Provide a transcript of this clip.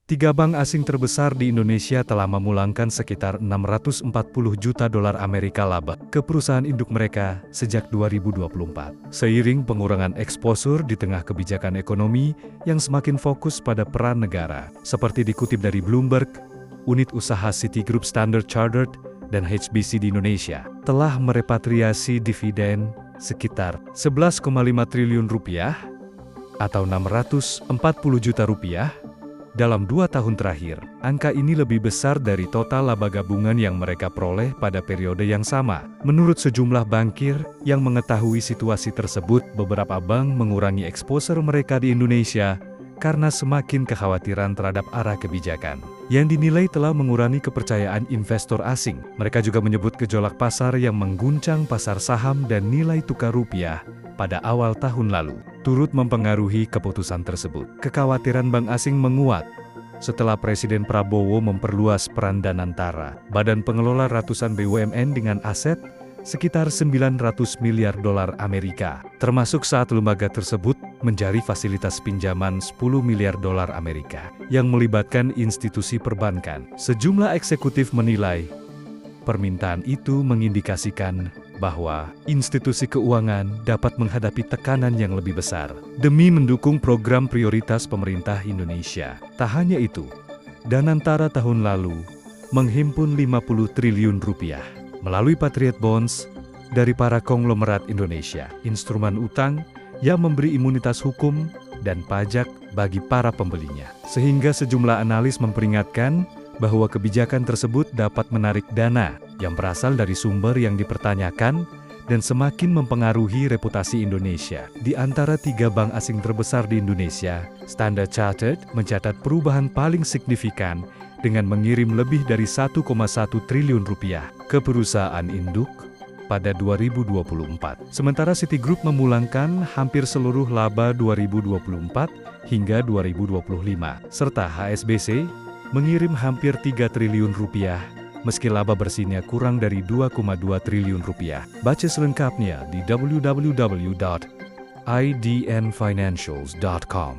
Tiga bank asing terbesar di Indonesia telah memulangkan sekitar 640 juta dolar Amerika laba ke perusahaan induk mereka sejak 2024. Seiring pengurangan eksposur di tengah kebijakan ekonomi yang semakin fokus pada peran negara. Seperti dikutip dari Bloomberg, unit usaha Citigroup Standard Chartered dan HSBC di Indonesia telah merepatriasi dividen sekitar 11,5 triliun rupiah atau 640 juta rupiah dalam 2 tahun terakhir. Angka ini lebih besar dari total laba gabungan yang mereka peroleh pada periode yang sama. Menurut sejumlah bankir yang mengetahui situasi tersebut, beberapa bank mengurangi eksposur mereka di Indonesia karena semakin kekhawatiran terhadap arah kebijakan, yang dinilai telah mengurangi kepercayaan investor asing. Mereka juga menyebut gejolak pasar yang mengguncang pasar saham dan nilai tukar rupiah pada awal tahun lalu turut mempengaruhi keputusan tersebut. Kekhawatiran bank asing menguat setelah Presiden Prabowo memperluas peran Danantara, badan pengelola ratusan BUMN dengan aset sekitar 900 miliar dolar Amerika, termasuk saat lembaga tersebut mencari fasilitas pinjaman 10 miliar dolar Amerika yang melibatkan institusi perbankan. Sejumlah eksekutif menilai permintaan itu mengindikasikan bahwa institusi keuangan dapat menghadapi tekanan yang lebih besar demi mendukung program prioritas pemerintah Indonesia. Tak hanya itu, Danantara tahun lalu menghimpun 50 triliun rupiah melalui Patriot Bonds dari para konglomerat Indonesia, instrumen utang yang memberi imunitas hukum dan pajak bagi para pembelinya. Sehingga sejumlah analis memperingatkan bahwa kebijakan tersebut dapat menarik dana yang berasal dari sumber yang dipertanyakan dan semakin mempengaruhi reputasi Indonesia. Di antara 3 bank asing terbesar di Indonesia, Standard Chartered mencatat perubahan paling signifikan dengan mengirim lebih dari 1,1 triliun rupiah ke perusahaan induk pada 2024. Sementara Citigroup memulangkan hampir seluruh laba 2024 hingga 2025, serta HSBC mengirim hampir 3 triliun rupiah, meski laba bersihnya kurang dari 2,2 triliun rupiah. Baca selengkapnya di www.idnfinancials.com.